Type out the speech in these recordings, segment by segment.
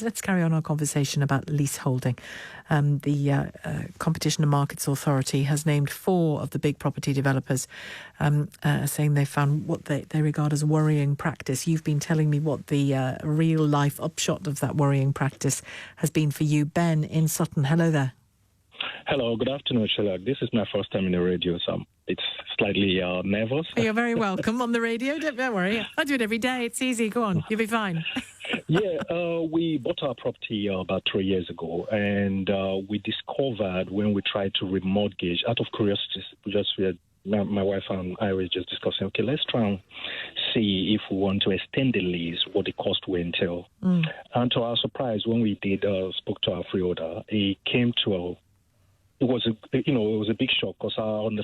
Let's carry on our conversation about leaseholding. The Competition and Markets Authority has named 4 of the big property developers, saying they found what they regard as worrying practice. You've been telling me what the real-life upshot of that worrying practice has been for you. Ben in Sutton, hello there. Hello, good afternoon, Shelagh. This is my first time in the radio, so it's slightly nervous. You're very welcome on the radio. Don't worry. I do it every day. It's easy. Go on. You'll be fine. We bought our property about 3 years ago, and we discovered when we tried to remortgage, out of curiosity, my wife and I were just discussing, okay, let's try and see if we want to extend the lease, what the cost will entail. And to our surprise, when we did spoke to our freeholder, it came to it was a big shock because we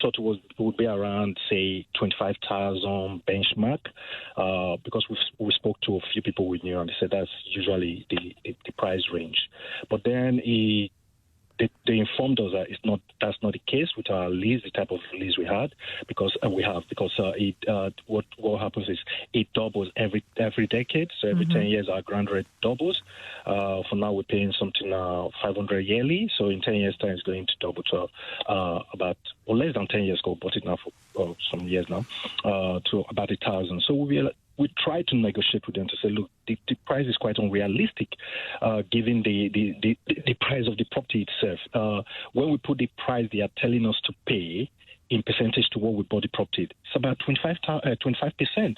thought it would be around, say, 25,000 benchmark, because we spoke to a few people we knew and they said that's usually the price range. But then they informed us that that's not the case with our lease, the type of lease we had, because what happens is it doubles every decade. So every 10 years our ground rate doubles. For now we're paying something 500 yearly. So in 10 years time it's going to double to less than 10 years ago, bought it now for some years now, to about 1,000. So we try to negotiate with them to say, look, the price is quite unrealistic, given the price of the property itself. When we put the price they are telling us to pay in percentage to what we bought the property, it's about 25%.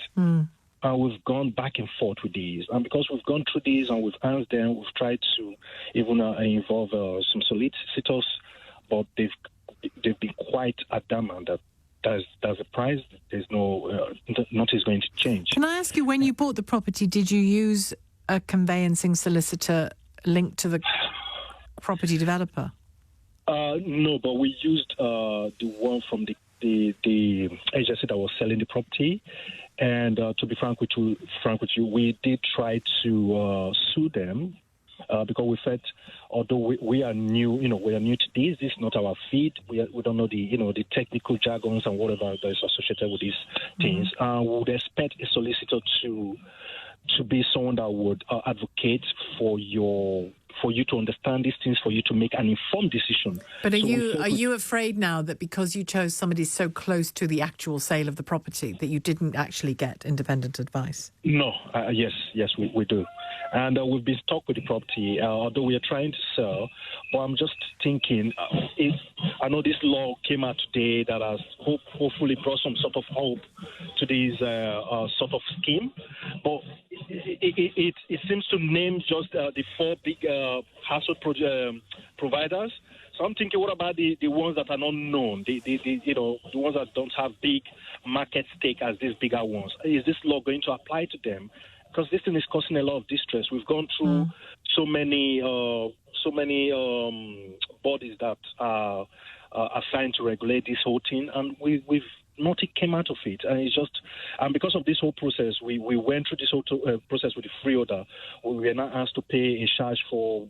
We've gone back and forth with these. And because we've gone through these and we've asked them, we've tried to even involve some solicitors, but they've been quite adamant that there's a price. There's nothing is going to change. Can I ask you, when you bought the property, did you use a conveyancing solicitor linked to the property developer? No, but we used the one from the agency that was selling the property. And to be frank with you, we did try to sue them. Because we felt, although we are new, we are new to this. This is not our field. We don't know the technical jargons and whatever that is associated with these things. We would expect a solicitor to be someone that would advocate for you to understand these things, for you to make an informed decision. But are you afraid now that because you chose somebody so close to the actual sale of the property that you didn't actually get independent advice? No. Yes, we do. And we've been stuck with the property, although we are trying to sell. But I'm just thinking, I know this law came out today that has hopefully brought some sort of hope to this sort of scheme. But it seems to name just the 4 big household providers. So I'm thinking, what about the ones that are not known, the ones that don't have big market stake as these bigger ones? Is this law going to apply to them? Because this thing is causing a lot of distress. We've gone through so many bodies that are assigned to regulate this whole thing, and we've nothing came out of it. And it's just, and because of this whole process, we went through this whole process with the freeholder. We were now asked to pay a charge for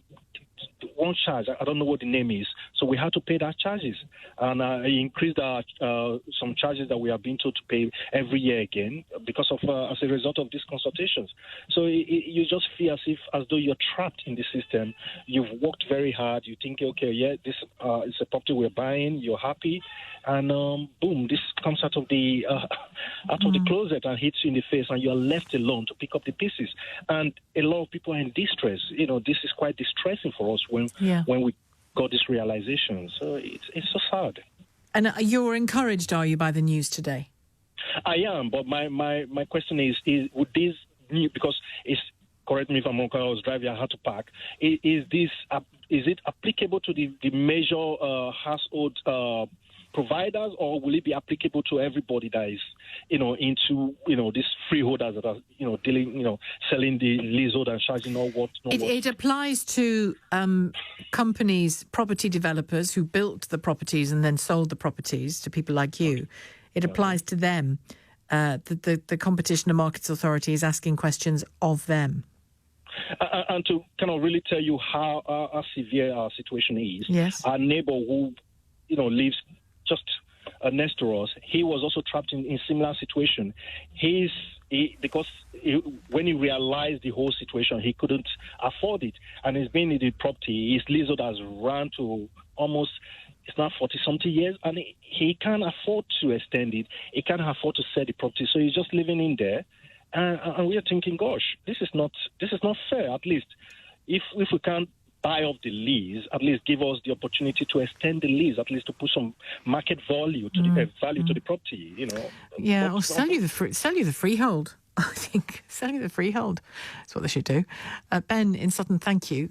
one charge. I don't know what the name is. So we had to pay that charges. And it increased some charges that we have been told to pay every year again because of as a result of these consultations. So you just feel as though you're trapped in the system. You've worked very hard. You think, okay, this is a property we're buying. You're happy. And boom, this comes out of the closet and hits you in the face, and you're left alone to pick up the pieces. And a lot of people are in distress. This is quite distressing for us when we got this realization. So it's so sad. And you're encouraged, are you, by the news today? I am, but my question is would this new, because it's, correct me if I'm wrong, I was driving, I had to park. Is it applicable to the major household providers, or will it be applicable to everybody that is, into, these freeholders that are, dealing, selling the leasehold and charging all what? It applies to companies, property developers who built the properties and then sold the properties to people like you. It applies to them. The Competition and Markets Authority is asking questions of them. And to kind of really tell you how severe our situation is, yes. Our neighbor who, lives just next to us, he was also trapped in similar situation. His when he realized the whole situation, he couldn't afford it. And he's been in the property. His leasehold has run to almost, it's now 40-something years, and he can't afford to extend it. He can't afford to sell the property. So he's just living in there. And we are thinking, gosh, this is not fair. At least if we can't buy off the lease, at least give us the opportunity to extend the lease, at least to put some market value to the value to the property, Yeah, or sell you the freehold. I think selling the freehold is what they should do. Ben in Sutton, thank you.